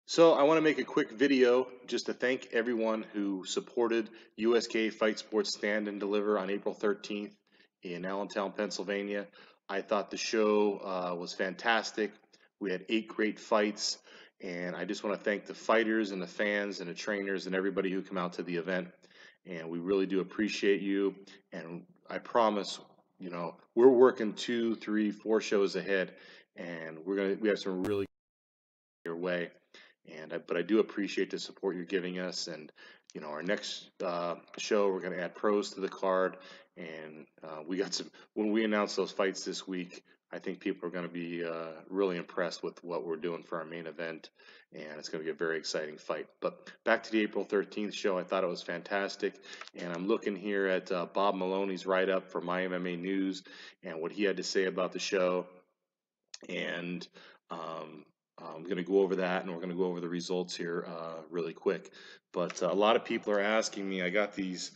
So I want to make a quick video just to thank everyone who supported USKA Fight Sports Stand and Deliver on April 13th in Allentown, Pennsylvania. I thought the show was fantastic. We had 8 great fights, and I just want to thank the fighters and the fans and the trainers and everybody who come out to the event. And we really do appreciate you. And I promise, we're working 2, 3, 4 shows ahead, and we have some really your way. But I do appreciate the support you're giving us. And our next show, we're going to add pros to the card. And we got some. When we announce those fights this week, I think people are going to be really impressed with what we're doing for our main event, and it's going to be a very exciting fight. But back to the April 13th show, I thought it was fantastic, and I'm looking here at Bob Maloney's write-up for My MMA News and what he had to say about the show, and I'm going to go over that, and we're going to go over the results here really quick. But a lot of people are asking me. I got these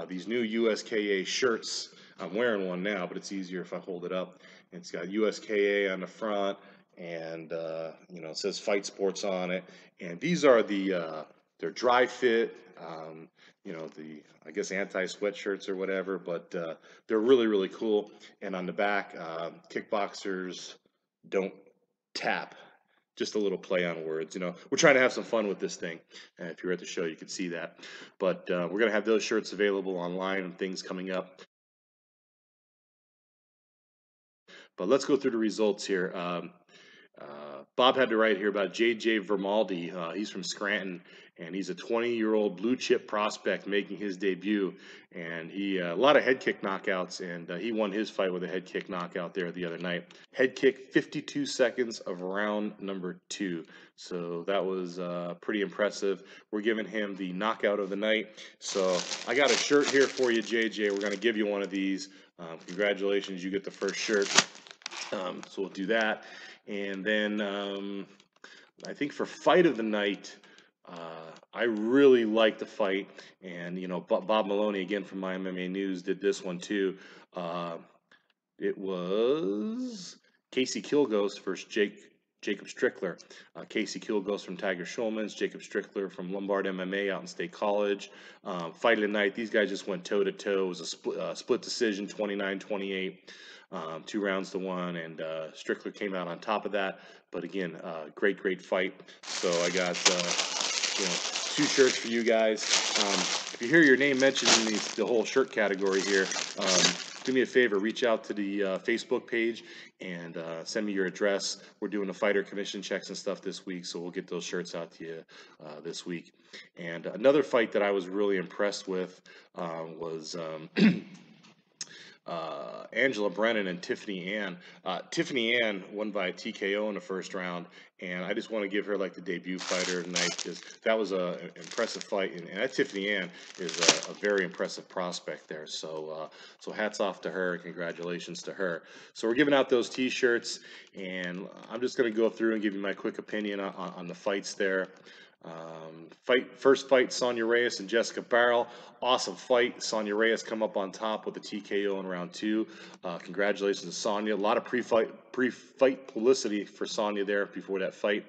new USKA shirts. I'm wearing one now, but it's easier if I hold it up. It's got USKA on the front, and it says Fight Sports on it. And these are they're dry fit. I guess anti-sweatshirts or whatever, but they're really cool. And on the back, kickboxers don't tap. Just a little play on words. We're trying to have some fun with this thing. And if you're at the show, you can see that. But we're going to have those shirts available online and things coming up. But let's go through the results here. Bob had to write here about J.J. Veramendi. He's from Scranton, and he's a 20-year-old blue chip prospect making his debut. And he a lot of head kick knockouts, and he won his fight with a head kick knockout there the other night. Head kick, 52 seconds of round number 2. So that was pretty impressive. We're giving him the knockout of the night. So I got a shirt here for you, JJ. We're going to give you one of these. Congratulations, you get the first shirt. So we'll do that. And then I think for fight of the night, I really liked the fight. And, Bob Maloney, again from My MMA News, did this one too. It was Casey Kilgos versus Jacob Strickler. Casey Kilgos from Tiger Schulman's, Jacob Strickler from Lombard MMA out in State College. Fight of the night, these guys just went toe-to-toe. It was a split decision, 29-28. 2 rounds to 1, and Strickler came out on top of that. But again, great fight. So I got 2 shirts for you guys. If you hear your name mentioned in the whole shirt category here, do me a favor, reach out to the Facebook page and send me your address. We're doing the fighter commission checks and stuff this week, so we'll get those shirts out to you this week. And another fight that I was really impressed with was Angela Brennan and Tiffany Ann. Tiffany Ann won by a TKO in the first round, and I just want to give her like the debut fighter tonight because that was an impressive fight, and that Tiffany Ann is a very impressive prospect there. So hats off to her and congratulations to her. So we're giving out those T-shirts, and I'm just going to go through and give you my quick opinion on the fights there. First fight, Sonia Reyes and Jessica Barrall. Awesome fight. Sonia Reyes come up on top with a TKO in round 2. Congratulations to Sonia. A lot of pre-fight publicity for Sonia there before that fight.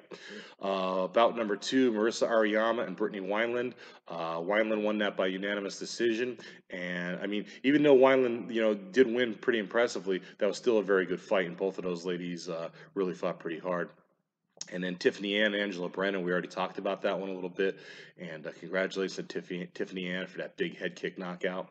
Bout number 2, Marissa Auriemma and Brittney Wineland. Wineland won that by unanimous decision. And I mean, even though Wineland, did win pretty impressively, that was still a very good fight. And both of those ladies really fought pretty hard. And then Tiffany Ann, Angela Brennan, we already talked about that one a little bit. And congratulations to Tiffany Ann for that big head kick knockout.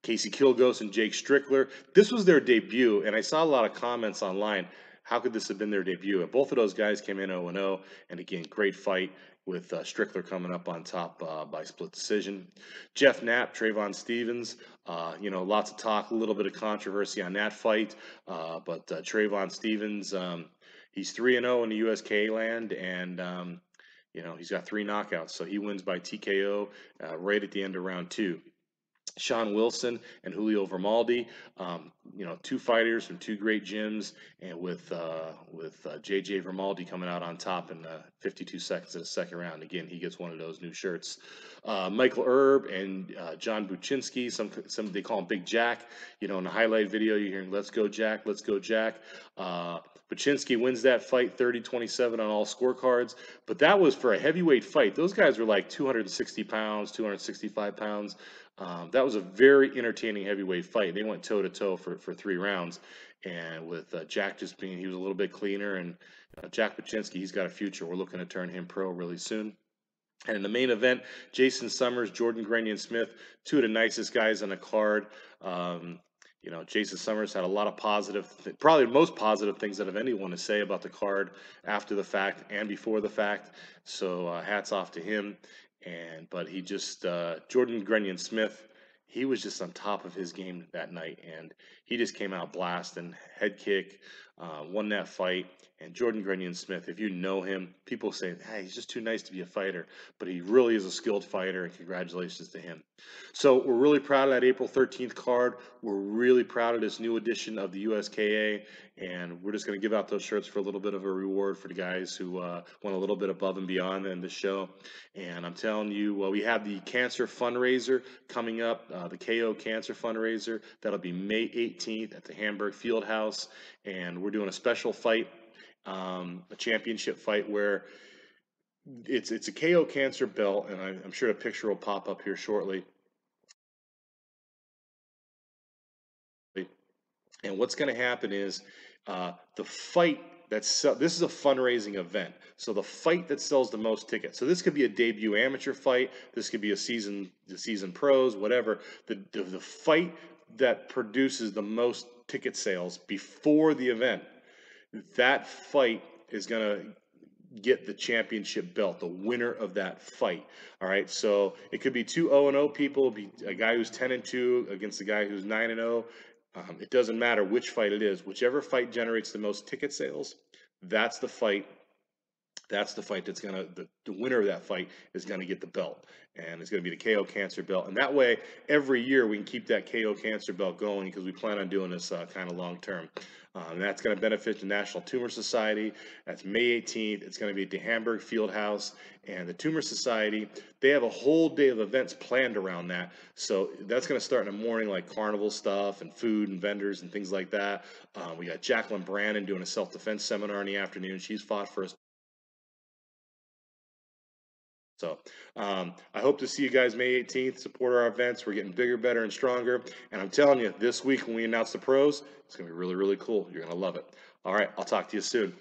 Casey Kilgos and Jake Strickler. This was their debut, and I saw a lot of comments online. How could this have been their debut? And both of those guys came in 0-0. And again, great fight with Strickler coming up on top by split decision. Jeff Knapp, Trevahn Stevens. Lots of talk, a little bit of controversy on that fight. But Trevahn Stevens... he's 3-0 in the USKA land, and he's got 3 knockouts, so he wins by TKO right at the end of round 2. Shawn Wilson and Julio Veramendi, 2 fighters from 2 great gyms, and with J.J. Veramendi coming out on top in 52 seconds of the second round. Again, he gets one of those new shirts. Michael Erb and John Buchinsky, some they call him Big Jack. In the highlight video, you're hearing "Let's go Jack, let's go Jack." Buchinsky wins that fight 30-27 on all scorecards, but that was for a heavyweight fight. Those guys were like 260 pounds, 265 pounds. That was a very entertaining heavyweight fight. They went toe-to-toe for 3 rounds, and with Jack just being, he was a little bit cleaner, and Jack Buchinsky, he's got a future. We're looking to turn him pro really soon. And in the main event, Jason Summers, Jordan Grenyon-Smith, 2 of the nicest guys on the card. Jason Summers had a lot of positive, probably the most positive things that have anyone to say about the card after the fact and before the fact. So hats off to him. But he just, Jordan Grenyon-Smith, he was just on top of his game that night, and he just came out blasting, head kick, won that fight. And Jordan Grenyon-Smith, if you know him, people say, hey, he's just too nice to be a fighter, but he really is a skilled fighter, and congratulations to him. So we're really proud of that April 13th card. We're really proud of this new edition of the USKA, and we're just going to give out those shirts for a little bit of a reward for the guys who went a little bit above and beyond in the show. And I'm telling you, we have the cancer fundraiser coming up, the KO Cancer Fundraiser. That'll be May 18th at the Hamburg Fieldhouse, and we're doing a special fight, a championship fight where it's a KO cancer belt, and I'm sure a picture will pop up here shortly. And what's going to happen is the fight this is a fundraising event. So the fight that sells the most tickets. So this could be a debut amateur fight. This could be the season pros, whatever. The fight that produces the most ticket sales before the event, that fight is going to get the championship belt, the winner of that fight. All right, so it could be 2 0-0 people, be a guy who's 10-2 against a guy who's 9-0. It doesn't matter which fight it is. Whichever fight generates the most ticket sales, that's the fight. That's the fight that's going to, the winner of that fight is going to get the belt. And it's going to be the KO Cancer belt. And that way, every year we can keep that KO Cancer belt going because we plan on doing this kind of long term. And that's going to benefit the National Tumor Society. That's May 18th. It's going to be at the Hamburg Fieldhouse. And the Tumor Society, they have a whole day of events planned around that. So that's going to start in the morning, like carnival stuff and food and vendors and things like that. We got Jacqueline Brennan doing a self-defense seminar in the afternoon. She's fought for us. So I hope to see you guys May 18th. Support our events. We're getting bigger, better, and stronger. And I'm telling you, this week when we announce the pros, it's going to be really, really cool. You're going to love it. All right, I'll talk to you soon.